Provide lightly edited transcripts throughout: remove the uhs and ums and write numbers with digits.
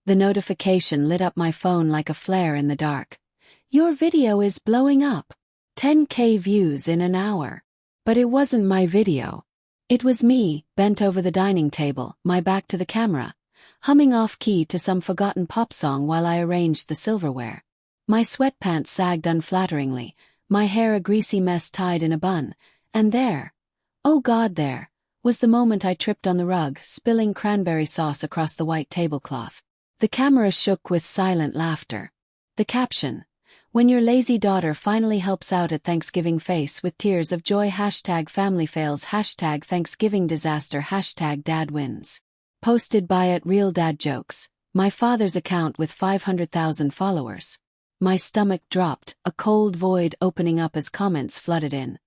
The notification lit up my phone like a flare in the dark. Your video is blowing up. 10K views in an hour. But it wasn't my video. It was me, bent over the dining table, my back to the camera, humming off-key to some forgotten pop song while I arranged the silverware. My sweatpants sagged unflatteringly, my hair a greasy mess tied in a bun, and there, oh God there, was the moment I tripped on the rug, spilling cranberry sauce across the white tablecloth. The camera shook with silent laughter. The caption: when your lazy daughter finally helps out at Thanksgiving, face with tears of joy, #family fails, #Thanksgiving disaster, #dad wins. Posted by @RealDadJokes, my father's account with 500,000 followers. My stomach dropped, a cold void opening up as comments flooded in.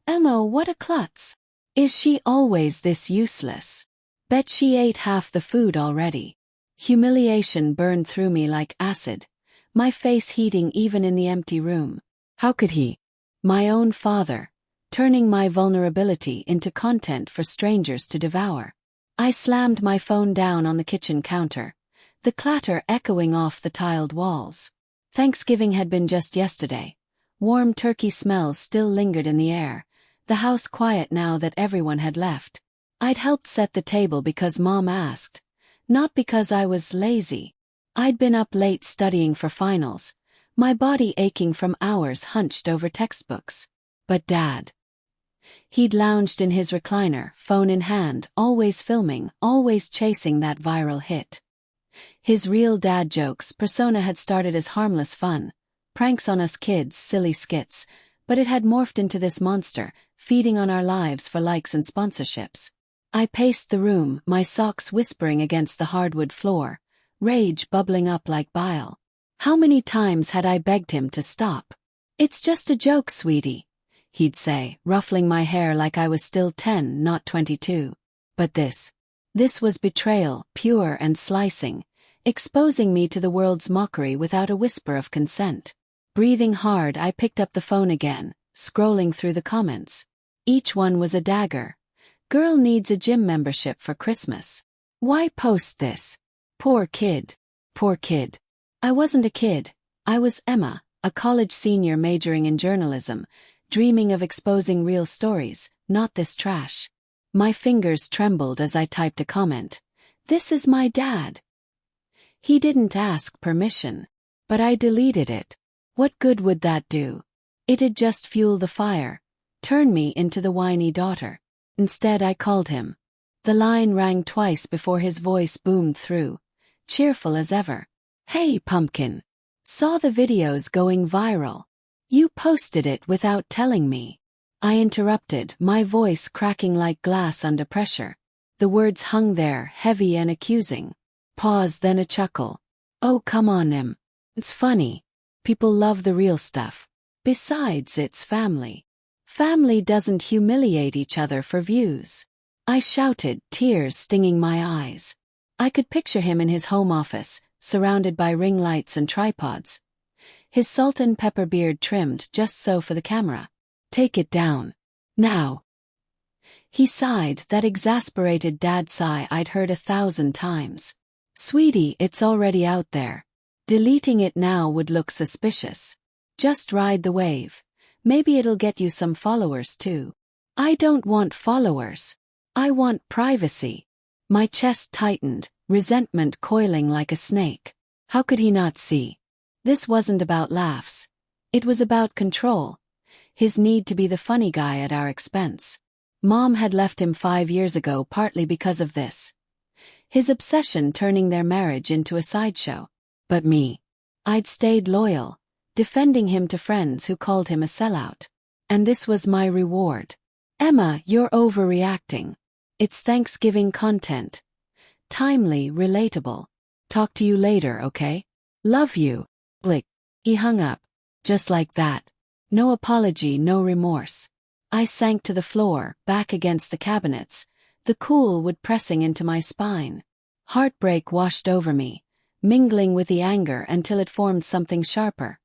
Emo, what a klutz. Is she always this useless? Bet she ate half the food already. Humiliation burned through me like acid, my face heating even in the empty room. How could he? My own father, turning my vulnerability into content for strangers to devour. I slammed my phone down on the kitchen counter, the clatter echoing off the tiled walls. Thanksgiving had been just yesterday. Warm turkey smells still lingered in the air, the house quiet now that everyone had left. I'd helped set the table because Mom asked, not because I was lazy. I'd been up late studying for finals, my body aching from hours hunched over textbooks. But Dad. He'd lounged in his recliner, phone in hand, always filming, always chasing that viral hit. His real dad jokes persona had started as harmless fun, pranks on us kids, silly skits, but it had morphed into this monster, feeding on our lives for likes and sponsorships. I paced the room, my socks whispering against the hardwood floor, rage bubbling up like bile. How many times had I begged him to stop? It's just a joke, sweetie, he'd say, ruffling my hair like I was still 10, not 22. But this was betrayal, pure and slicing, exposing me to the world's mockery without a whisper of consent. Breathing hard, I picked up the phone again, scrolling through the comments. Each one was a dagger. Girl needs a gym membership for Christmas. Why post this? Poor kid. Poor kid. I wasn't a kid. I was Emma, a college senior majoring in journalism, dreaming of exposing real stories, not this trash. My fingers trembled as I typed a comment. This is my dad. He didn't ask permission. But I deleted it. What good would that do? It'd just fuel the fire, turn me into the whiny daughter. Instead I called him. The line rang twice before his voice boomed through, cheerful as ever. Hey pumpkin. Saw the videos going viral. You posted it without telling me. I interrupted, my voice cracking like glass under pressure. The words hung there, heavy and accusing. Pause, then a chuckle. Oh, come on, Em. It's funny. People love the real stuff. Besides, it's family. Family doesn't humiliate each other for views. I shouted, tears stinging my eyes. I could picture him in his home office, surrounded by ring lights and tripods. His salt and pepper beard trimmed just so for the camera. Take it down. Now. He sighed, that exasperated dad sigh I'd heard 1,000 times. Sweetie, it's already out there. Deleting it now would look suspicious. Just ride the wave. Maybe it'll get you some followers too. I don't want followers. I want privacy. My chest tightened, resentment coiling like a snake. How could he not see? This wasn't about laughs. It was about control. His need to be the funny guy at our expense. Mom had left him 5 years ago partly because of this. His obsession turning their marriage into a sideshow. But me. I'd stayed loyal, defending him to friends who called him a sellout. And this was my reward. Emma, you're overreacting. It's Thanksgiving content. Timely, relatable. Talk to you later, okay? Love you. Blick. He hung up. Just like that. No apology, no remorse. I sank to the floor, back against the cabinets, the cool wood pressing into my spine. Heartbreak washed over me, mingling with the anger until it formed something sharper.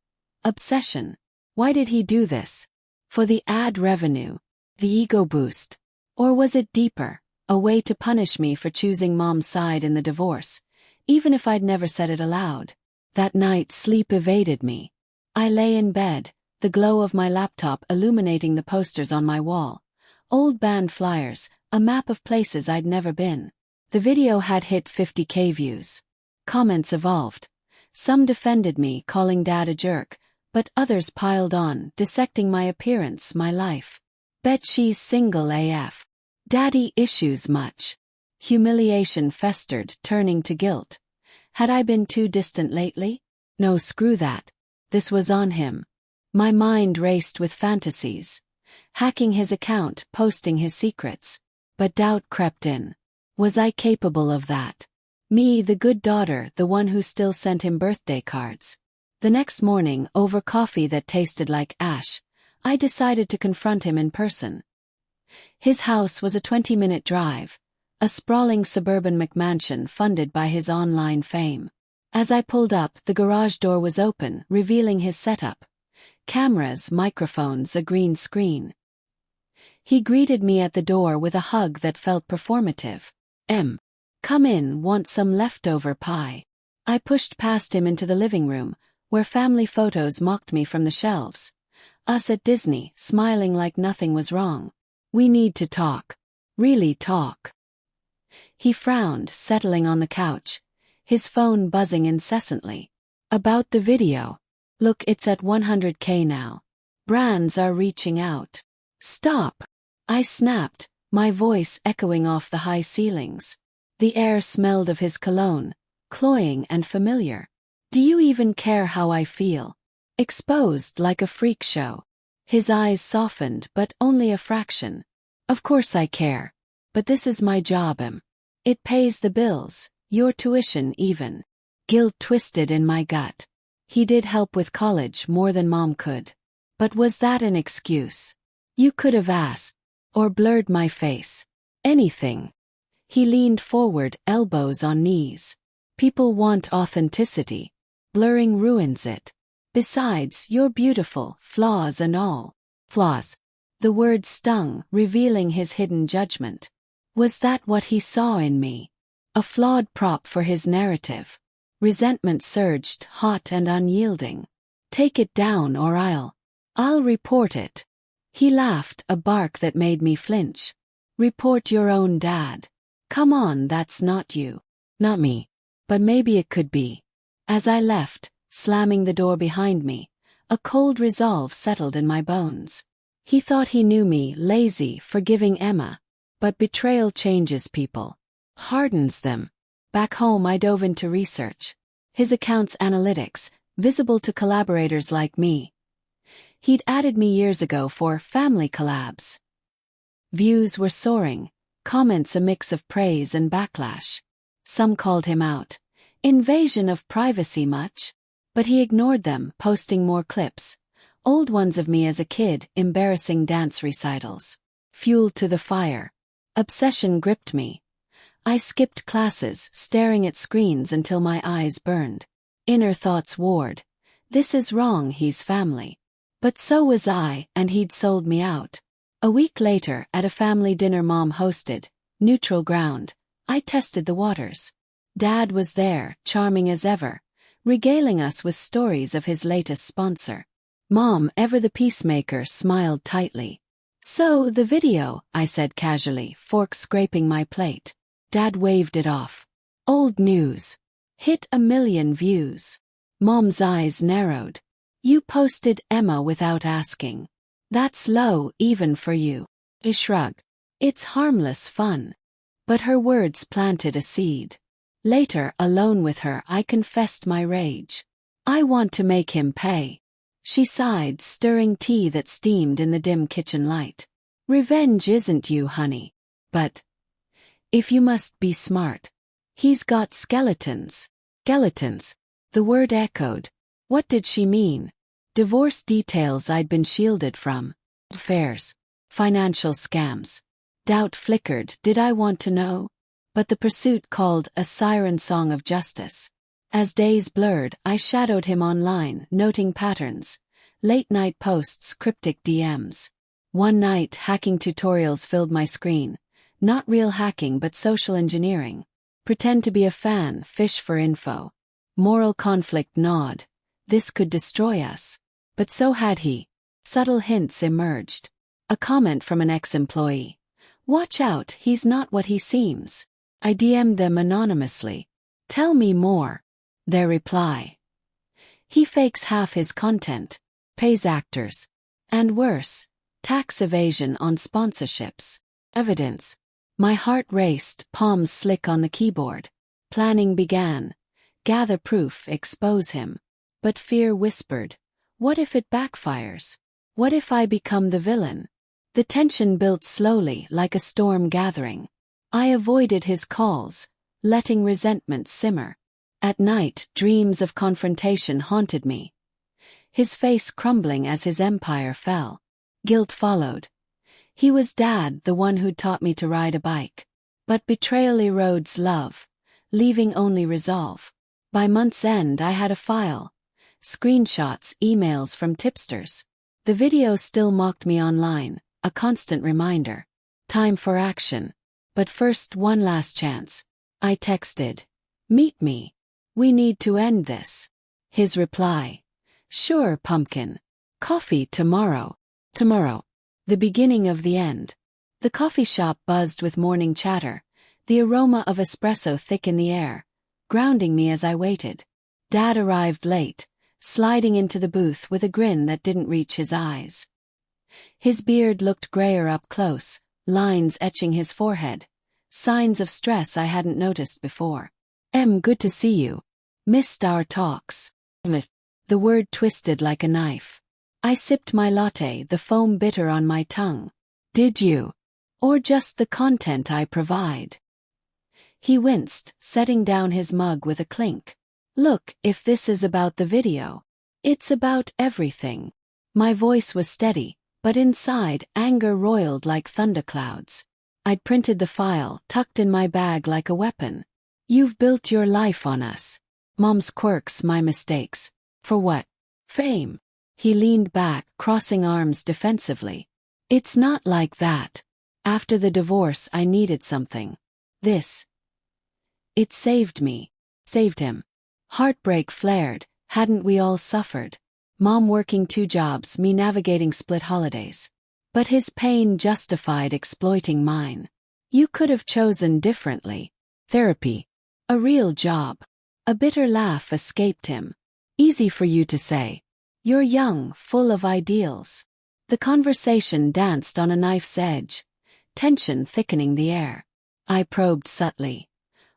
Obsession. Why did he do this? For the ad revenue? The ego boost? Or was it deeper, a way to punish me for choosing Mom's side in the divorce, even if I'd never said it aloud. That night sleep evaded me. I lay in bed, the glow of my laptop illuminating the posters on my wall. Old band flyers, a map of places I'd never been. The video had hit 50K views. Comments evolved. Some defended me, calling Dad a jerk, but others piled on, dissecting my appearance, my life. Bet she's single AF. Daddy issues much. Humiliation festered, turning to guilt. Had I been too distant lately? No, screw that. This was on him. My mind raced with fantasies. Hacking his account, posting his secrets. But doubt crept in. Was I capable of that? Me, the good daughter, the one who still sent him birthday cards. The next morning, over coffee that tasted like ash, I decided to confront him in person. His house was a 20-minute drive, a sprawling suburban McMansion funded by his online fame. As I pulled up, the garage door was open, revealing his setup. Cameras, microphones, a green screen. He greeted me at the door with a hug that felt performative. Come in, want some leftover pie? I pushed past him into the living room, where family photos mocked me from the shelves. Us at Disney, smiling like nothing was wrong. We need to talk. Really talk. He frowned, settling on the couch, his phone buzzing incessantly. About the video. Look, it's at 100K now. Brands are reaching out. Stop. I snapped, my voice echoing off the high ceilings. The air smelled of his cologne, cloying and familiar. Do you even care how I feel? Exposed like a freak show. His eyes softened, but only a fraction. Of course I care. But this is my job, It pays the bills, your tuition even. Guilt twisted in my gut. He did help with college more than Mom could. But was that an excuse? You could have asked. Or blurred my face. Anything. He leaned forward, elbows on knees. People want authenticity. Blurring ruins it. Besides, you're beautiful, flaws and all. Flaws. The word stung, revealing his hidden judgment. Was that what he saw in me? A flawed prop for his narrative. Resentment surged, hot and unyielding. Take it down or I'll report it. He laughed, a bark that made me flinch. Report your own dad. Come on, that's not you. Not me. But maybe it could be. As I left, slamming the door behind me, a cold resolve settled in my bones. He thought he knew me, lazy, forgiving Emma. But betrayal changes people. Hardens them. Back home I dove into research. His account's analytics, visible to collaborators like me. He'd added me years ago for family collabs. Views were soaring, comments a mix of praise and backlash. Some called him out. Invasion of privacy much? But he ignored them, posting more clips. Old ones of me as a kid, embarrassing dance recitals. Fuel to the fire. Obsession gripped me. I skipped classes, staring at screens until my eyes burned. Inner thoughts warred. This is wrong, he's family. But so was I, and he'd sold me out. A week later, at a family dinner Mom hosted, neutral ground, I tested the waters. Dad was there, charming as ever, regaling us with stories of his latest sponsor. Mom, ever the peacemaker, smiled tightly. So, the video, I said casually, fork scraping my plate. Dad waved it off. Old news. Hit 1 million views. Mom's eyes narrowed. You posted Emma without asking. That's low, even for you. I shrugged. It's harmless fun. But her words planted a seed. Later, alone with her, I confessed my rage. I want to make him pay. She sighed, stirring tea that steamed in the dim kitchen light. Revenge isn't you, honey. But if you must be smart. He's got skeletons. Skeletons. The word echoed. What did she mean? Divorce details I'd been shielded from. Affairs. Financial scams. Doubt flickered. Did I want to know? But the pursuit called a siren song of justice. As days blurred, I shadowed him online, noting patterns. Late-night posts, cryptic DMs. One night, hacking tutorials filled my screen. Not real hacking but social engineering. Pretend to be a fan, fish for info. Moral conflict nod. This could destroy us. But so had he. Subtle hints emerged. A comment from an ex-employee. Watch out, he's not what he seems. I DM'd them anonymously. Tell me more. Their reply. He fakes half his content. Pays actors. And worse, tax evasion on sponsorships. Evidence. My heart raced, palms slick on the keyboard. Planning began. Gather proof, expose him. But fear whispered. What if it backfires? What if I become the villain? The tension built slowly, like a storm gathering. I avoided his calls, letting resentment simmer. At night, dreams of confrontation haunted me. His face crumbling as his empire fell. Guilt followed. He was Dad, the one who'd taught me to ride a bike. But betrayal erodes love, leaving only resolve. By month's end I had a file. Screenshots, emails from tipsters. The video still mocked me online, a constant reminder. Time for action. But first, one last chance. I texted. Meet me. We need to end this. His reply. Sure, pumpkin. Coffee tomorrow. Tomorrow. The beginning of the end. The coffee shop buzzed with morning chatter, the aroma of espresso thick in the air, grounding me as I waited. Dad arrived late, sliding into the booth with a grin that didn't reach his eyes. His beard looked grayer up close, lines etching his forehead, signs of stress I hadn't noticed before. Good to see you. Missed our talks. The word twisted like a knife. I sipped my latte, the foam bitter on my tongue. Did you? Or just the content I provide? He winced, setting down his mug with a clink. Look, if this is about the video, it's about everything. My voice was steady, but inside, anger roiled like thunderclouds. I'd printed the file, tucked in my bag like a weapon. You've built your life on us. Mom's quirks, my mistakes. For what? Fame. He leaned back, crossing arms defensively. It's not like that. After the divorce, I needed something. This. It saved me. Saved him. Heartbreak flared, hadn't we all suffered? Mom working 2 jobs, me navigating split holidays. But his pain justified exploiting mine. You could have chosen differently. Therapy. A real job. A bitter laugh escaped him. Easy for you to say. You're young, full of ideals. The conversation danced on a knife's edge, tension thickening the air. I probed subtly.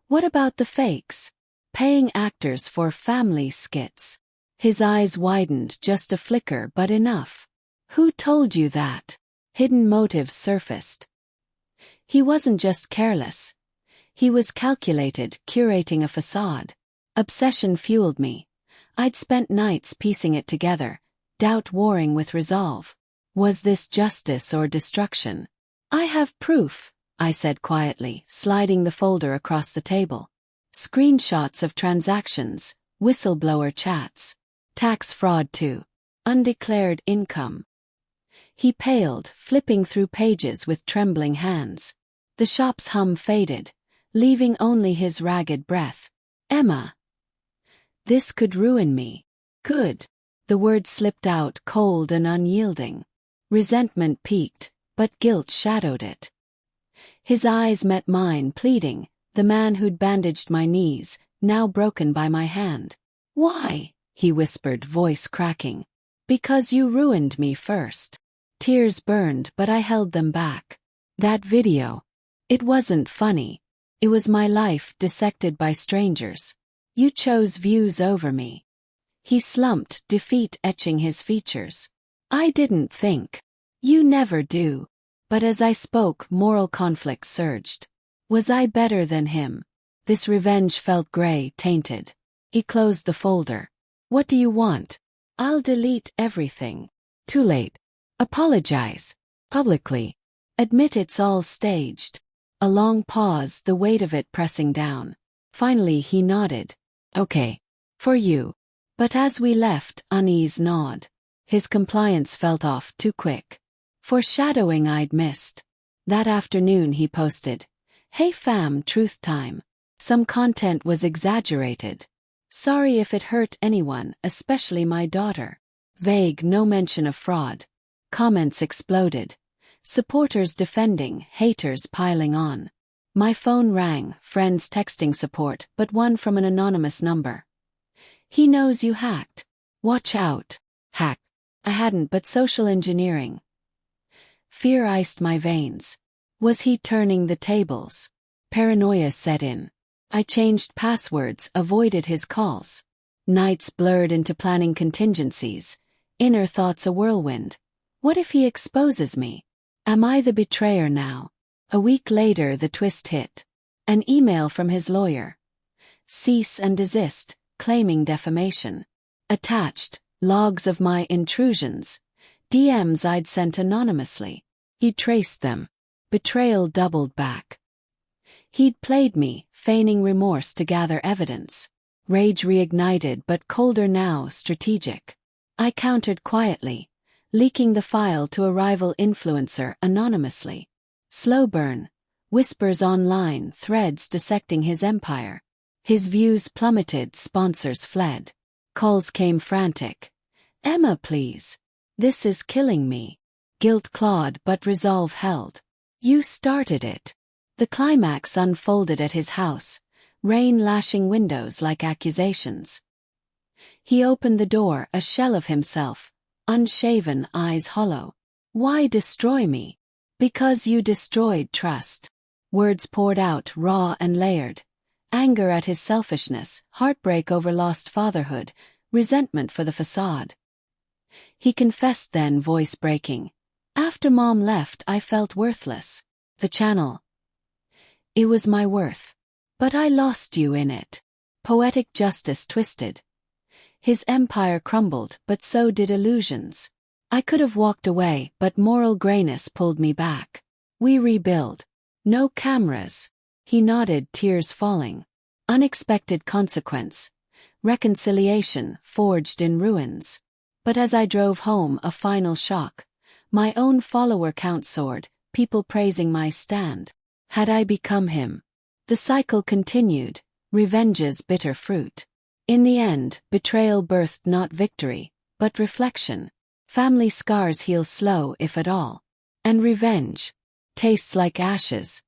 What about the fakes? Paying actors for family skits. His eyes widened, just a flicker but enough. Who told you that? Hidden motives surfaced. He wasn't just careless. He was calculated, curating a facade. Obsession fueled me. I'd spent nights piecing it together, doubt warring with resolve. Was this justice or destruction? I have proof, I said quietly, sliding the folder across the table. Screenshots of transactions, whistleblower chats. Tax fraud too. Undeclared income. He paled, flipping through pages with trembling hands. The shop's hum faded, leaving only his ragged breath. Emma. This could ruin me. Could. The word slipped out cold and unyielding. Resentment peaked, but guilt shadowed it. His eyes met mine, pleading, the man who'd bandaged my knees, now broken by my hand. Why? He whispered, voice cracking. Because you ruined me first. Tears burned, but I held them back. That video. It wasn't funny. It was my life dissected by strangers. You chose views over me. He slumped, defeat etching his features. I didn't think. You never do. But as I spoke, moral conflict surged. Was I better than him? This revenge felt gray, tainted. He closed the folder. What do you want? I'll delete everything. Too late. Apologize. Publicly. Admit it's all staged. A long pause, the weight of it pressing down. Finally he nodded. Okay. For you. But as we left, unease gnawed. His compliance felt off too quick. Foreshadowing I'd missed. That afternoon he posted. Hey fam, truth time. Some content was exaggerated. Sorry if it hurt anyone, especially my daughter. Vague, no mention of fraud. Comments exploded. Supporters defending, haters piling on. My phone rang, friends texting support, but one from an anonymous number. He knows you hacked. Watch out. Hack. I hadn't, but social engineering. Fear iced my veins. Was he turning the tables? Paranoia set in. I changed passwords, avoided his calls. Nights blurred into planning contingencies. Inner thoughts a whirlwind. What if he exposes me? Am I the betrayer now? A week later the twist hit. An email from his lawyer. Cease and desist, claiming defamation. Attached, logs of my intrusions. DMs I'd sent anonymously. He traced them. Betrayal doubled back. He'd played me, feigning remorse to gather evidence. Rage reignited, but colder now, strategic. I countered quietly, leaking the file to a rival influencer anonymously. Slow burn. Whispers online, threads dissecting his empire. His views plummeted, sponsors fled. Calls came frantic. Emma, please. This is killing me. Guilt clawed, but resolve held. You started it. The climax unfolded at his house, rain lashing windows like accusations. He opened the door, a shell of himself, unshaven, eyes hollow. Why destroy me? Because you destroyed trust. Words poured out, raw and layered. Anger at his selfishness, heartbreak over lost fatherhood, resentment for the facade. He confessed then, voice breaking. After Mom left, I felt worthless. The channel. It was my worth. But I lost you in it. Poetic justice twisted. His empire crumbled, but so did illusions. I could have walked away, but moral grayness pulled me back. We rebuild. No cameras. He nodded, tears falling. Unexpected consequence. Reconciliation, forged in ruins. But as I drove home, a final shock. My own follower count soared, people praising my stand. Had I become him? The cycle continued, revenge's bitter fruit. In the end, betrayal birthed not victory, but reflection. Family scars heal slow if at all. And revenge tastes like ashes,